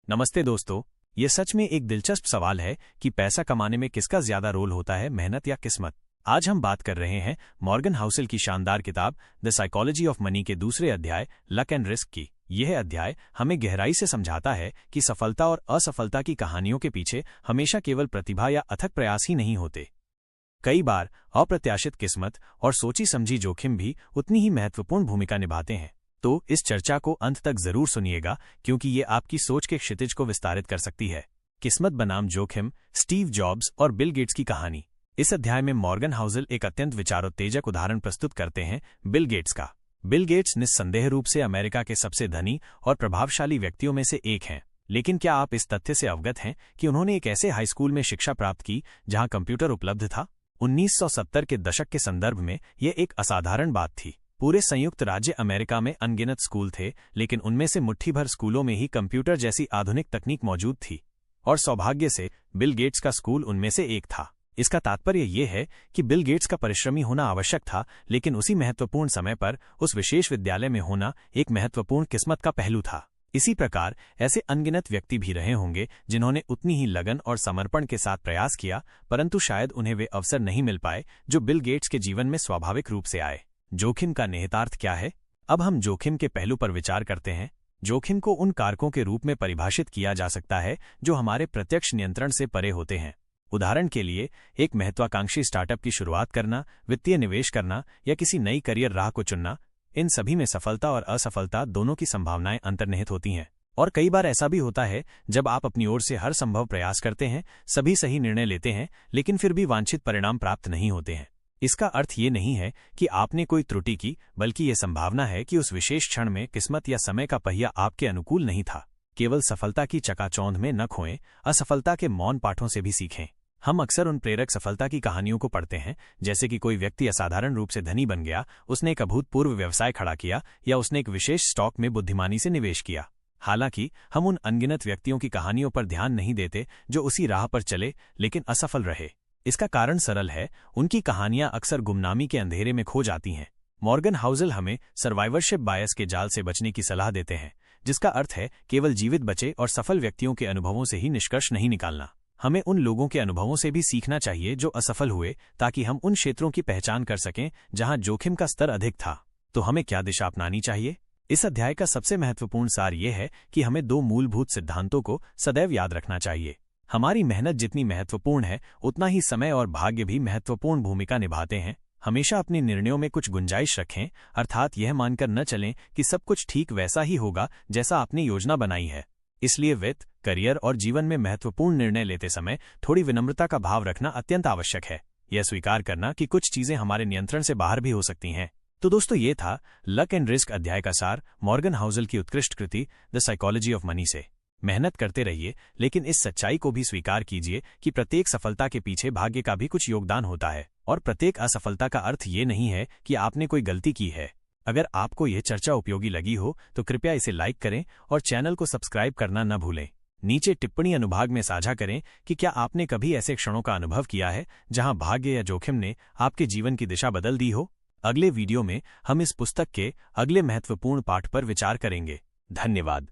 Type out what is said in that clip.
नमस्ते दोस्तों। ये सच में एक दिलचस्प सवाल है कि पैसा कमाने में किसका ज्यादा रोल होता है, मेहनत या किस्मत। आज हम बात कर रहे हैं मॉर्गन हाउसेल की शानदार किताब द साइकोलॉजी ऑफ मनी के दूसरे अध्याय लक एंड रिस्क की। यह अध्याय हमें गहराई से समझाता है कि सफलता और असफलता की कहानियों के पीछे हमेशा केवल प्रतिभा या अथक प्रयास ही नहीं होते। कई बार अप्रत्याशित किस्मत और सोची समझी जोखिम भी उतनी ही महत्वपूर्ण भूमिका निभाते हैं। तो इस चर्चा को अंत तक जरूर सुनिएगा, क्योंकि ये आपकी सोच के क्षितिज को विस्तारित कर सकती है। किस्मत बनाम जोखिम, स्टीव जॉब्स और बिल गेट्स की कहानी। इस अध्याय में मॉर्गन हाउसेल एक अत्यंत विचारोत्तेजक उदाहरण प्रस्तुत करते हैं, बिल गेट्स का। बिल गेट्स निस्संदेह रूप से अमेरिका के सबसे धनी और प्रभावशाली व्यक्तियों में से एक हैं। लेकिन क्या आप इस तथ्य से अवगत हैं कि उन्होंने एक ऐसे हाई स्कूल में शिक्षा प्राप्त की जहां कंप्यूटर उपलब्ध था? 1970 के दशक के संदर्भ में यह एक असाधारण बात थी। पूरे संयुक्त राज्य अमेरिका में अनगिनत स्कूल थे, लेकिन उनमें से मुट्ठी भर स्कूलों में ही कंप्यूटर जैसी आधुनिक तकनीक मौजूद थी, और सौभाग्य से बिल गेट्स का स्कूल उनमें से एक था। इसका तात्पर्य यह है कि बिल गेट्स का परिश्रमी होना आवश्यक था, लेकिन उसी महत्वपूर्ण समय पर उस विशेष विद्यालय में होना एक महत्वपूर्ण किस्मत का पहलू था। इसी प्रकार ऐसे अनगिनत व्यक्ति भी रहे होंगे जिन्होंने उतनी ही लगन और समर्पण के साथ प्रयास किया, परंतु शायद उन्हें वे अवसर नहीं मिल पाए जो बिल गेट्स के जीवन में स्वाभाविक रूप से आए। जोखिम का निहितार्थ क्या है? अब हम जोखिम के पहलू पर विचार करते हैं। जोखिम को उन कारकों के रूप में परिभाषित किया जा सकता है जो हमारे प्रत्यक्ष नियंत्रण से परे होते हैं। उदाहरण के लिए, एक महत्वाकांक्षी स्टार्टअप की शुरुआत करना, वित्तीय निवेश करना या किसी नई करियर राह को चुनना, इन सभी में सफलता और असफलता दोनों की संभावनाएं अंतर्निहित होती हैं। और कई बार ऐसा भी होता है जब आप अपनी ओर से हर संभव प्रयास करते हैं, सभी सही निर्णय लेते हैं, लेकिन फिर भी वांछित परिणाम प्राप्त नहीं होते हैं। इसका अर्थ ये नहीं है कि आपने कोई त्रुटि की, बल्कि ये संभावना है कि उस विशेष क्षण में किस्मत या समय का पहिया आपके अनुकूल नहीं था। केवल सफलता की चकाचौंध में न खोएं, असफलता के मौन पाठों से भी सीखें। हम अक्सर उन प्रेरक सफलता की कहानियों को पढ़ते हैं, जैसे कि कोई व्यक्ति असाधारण रूप से धनी बन गया, उसने एक अभूतपूर्व व्यवसाय खड़ा किया, या उसने एक विशेष स्टॉक में बुद्धिमानी से निवेश किया। हालांकि हम उन अनगिनत व्यक्तियों की कहानियों पर ध्यान नहीं देते जो उसी राह पर चले लेकिन असफल रहे। इसका कारण सरल है, उनकी कहानियां अक्सर गुमनामी के अंधेरे में खो जाती हैं। मॉर्गन हाउसेल हमें सर्वाइवरशिप बायस के जाल से बचने की सलाह देते हैं, जिसका अर्थ है केवल जीवित बचे और सफल व्यक्तियों के अनुभवों से ही निष्कर्ष नहीं निकालना। हमें उन लोगों के अनुभवों से भी सीखना चाहिए जो असफल हुए, ताकि हम उन क्षेत्रों की पहचान कर सकें जहां जोखिम का स्तर अधिक था। तो हमें क्या दिशा अपनानी चाहिए? इस अध्याय का सबसे महत्वपूर्ण सार यह है कि हमें दो मूलभूत सिद्धांतों को सदैव याद रखना चाहिए। हमारी मेहनत जितनी महत्वपूर्ण है, उतना ही समय और भाग्य भी महत्वपूर्ण भूमिका निभाते हैं। हमेशा अपने निर्णयों में कुछ गुंजाइश रखें, अर्थात यह मानकर न चलें कि सब कुछ ठीक वैसा ही होगा जैसा आपने योजना बनाई है। इसलिए वित्त, करियर और जीवन में महत्वपूर्ण निर्णय लेते समय थोड़ी विनम्रता का भाव रखना अत्यंत आवश्यक है। यह स्वीकार करना कि कुछ चीजें हमारे नियंत्रण से बाहर भी हो सकती हैं। तो दोस्तों, ये था लक एंड रिस्क अध्याय का सार मॉर्गन हाउसेल की उत्कृष्ट कृति द साइकोलॉजी ऑफ मनी से। मेहनत करते रहिए, लेकिन इस सच्चाई को भी स्वीकार कीजिए कि प्रत्येक सफलता के पीछे भाग्य का भी कुछ योगदान होता है, और प्रत्येक असफलता का अर्थ ये नहीं है कि आपने कोई गलती की है। अगर आपको यह चर्चा उपयोगी लगी हो तो कृपया इसे लाइक करें और चैनल को सब्सक्राइब करना न भूलें। नीचे टिप्पणी अनुभाग में साझा करें कि क्या आपने कभी ऐसे क्षणों का अनुभव किया है जहां भाग्य या जोखिम ने आपके जीवन की दिशा बदल दी हो। अगले वीडियो में हम इस पुस्तक के अगले महत्वपूर्ण पाठ पर विचार करेंगे। धन्यवाद।